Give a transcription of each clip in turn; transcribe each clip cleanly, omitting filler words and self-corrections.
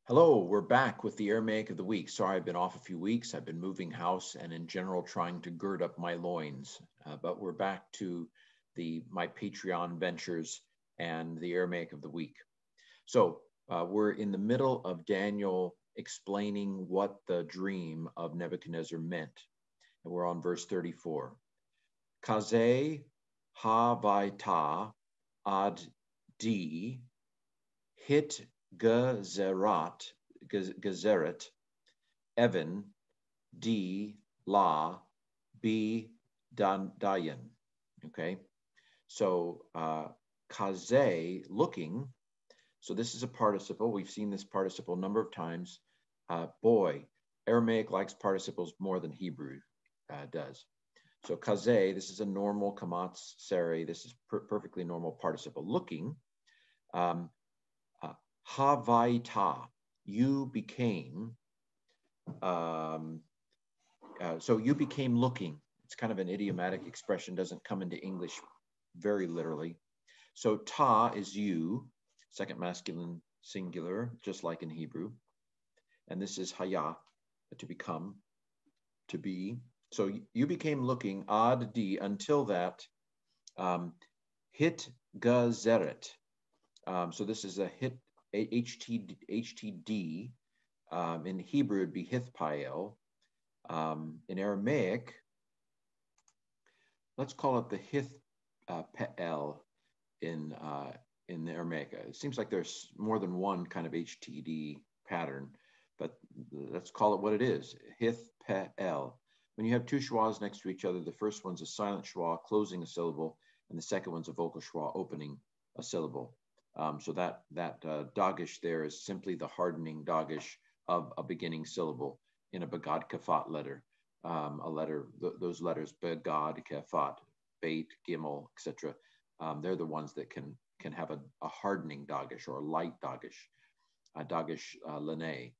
Hello, we're back with the Aramaic of the week. Sorry, I've been off a few weeks. I've been moving house and in general trying to gird up my loins. But we're back to my Patreon ventures and the Aramaic of the week. So we're in the middle of Daniel explaining what the dream of Nebuchadnezzar meant. And we're on verse 34. Kaze ha ad di hit Gezeret, Evan, D, La, B, Dayan. Okay, so kaze, looking. So this is a participle. We've seen this participle a number of times. Boy, Aramaic likes participles more than Hebrew does. So kaze, this is a normal kamatz seri. This is perfectly normal participle. Looking. Havaita, you became. So you became looking. It's kind of an idiomatic expression, doesn't come into English very literally. So ta is you, second masculine singular, just like in Hebrew. And this is haya, to become, to be. So you became looking, ad di, until that, hit gazeret. So this is a hit, HTD. In Hebrew, it'd be hithpael. In Aramaic, let's call it the hithpael in Aramaic. It seems like there's more than one kind of HTD pattern, but let's call it what it is, hithpael. When you have two schwas next to each other, the first one's a silent schwa closing a syllable, and the second one's a vocal schwa opening a syllable. So that dagish there is simply the hardening dagish of a beginning syllable in a begad kafat letter. A letter, those letters begad kafat, beit, gimel, etc. They're the ones that can have a hardening dagish or a light dagish, a dagish lene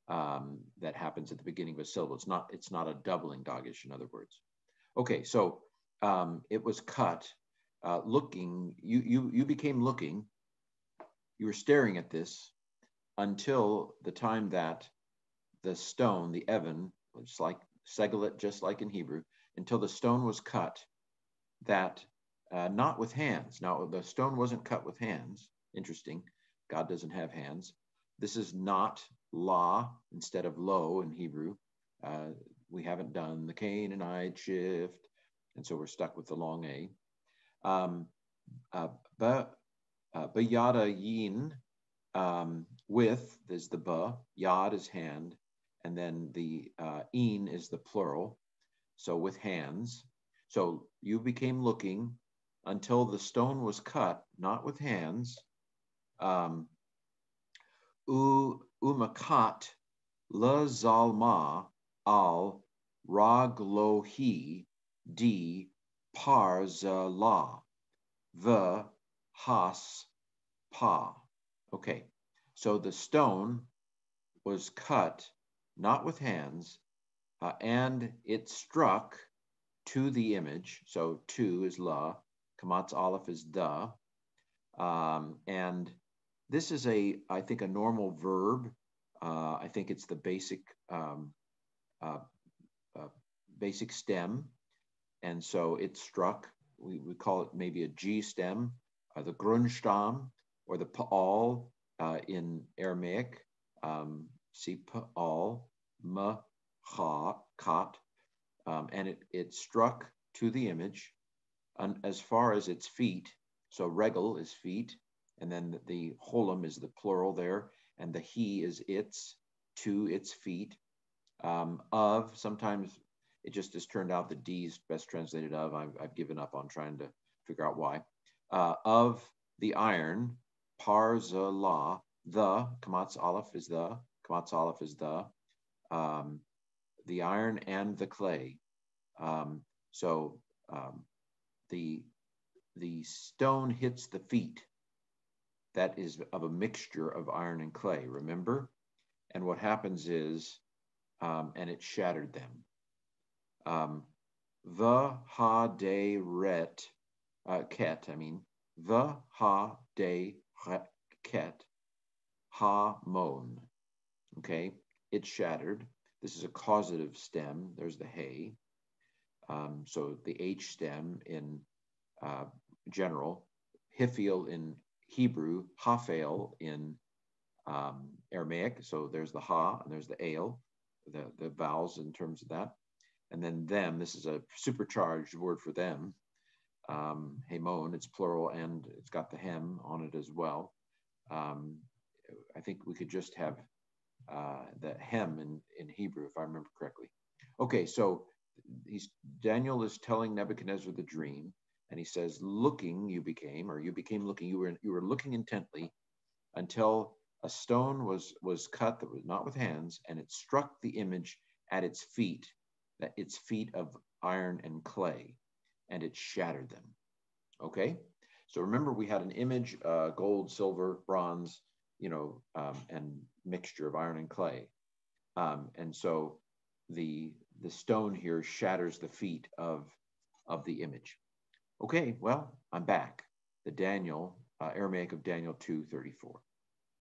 that happens at the beginning of a syllable. It's not a doubling dagish, in other words. Okay, so it was cut. Looking, you became looking. You were staring at this until the time that the stone, the Evan, just like segelet, just like in Hebrew, until the stone was cut, that not with hands. Now, the stone wasn't cut with hands. Interesting. God doesn't have hands. This is not la instead of lo in Hebrew. We haven't done the Canaanite shift, and so we're stuck with the long A. Yada yin, with is the ba, yad is hand, and then the een is the plural, so with hands. So you became looking until the stone was cut, not with hands. Umakat la zalma al raglohi di parzala the has pa. Okay, so the stone was cut not with hands, and it struck to the image. So to is la, kamatz aleph is the, and this is I think a normal verb. I think it's the basic stem, and so it struck. We call it maybe a G stem, the Grundstamm, or the Pa'al in Aramaic. See Pa'al, Ma, Ha, Kat, and it struck to the image as far as its feet. So regel is feet, and then the holum is the plural there, and the he is its, to its feet. Of, sometimes it just has turned out the D is best translated of. I've given up on trying to figure out why. Of the iron, parzala, the, kamatz aleph is the, the iron and the clay. So the stone hits the feet. That is of a mixture of iron and clay, remember? And what happens is, and it shattered them. The ha de ret ket, the ha de ket ha mon. Okay, it shattered. This is a causative stem. There's the hay. So the H stem in uh, general, Hiphiel in Hebrew, Haphael in Aramaic. So there's the ha and there's the ale, the vowels in terms of that. And then them, this is a supercharged word for them. Hemon, it's plural and it's got the hem on it as well. Um, I think we could just have the hem in Hebrew, if I remember correctly. Okay, so Daniel is telling Nebuchadnezzar the dream, and he says, "Looking, you became, or you became looking. You were looking intently until a stone was cut that was not with hands, and it struck the image at its feet, that its feet of iron and clay, and it shattered them." Okay, so remember we had an image, gold, silver, bronze, and mixture of iron and clay, and so the stone here shatters the feet of the image. Okay, well, I'm back. The Daniel, Aramaic of Daniel 2:34.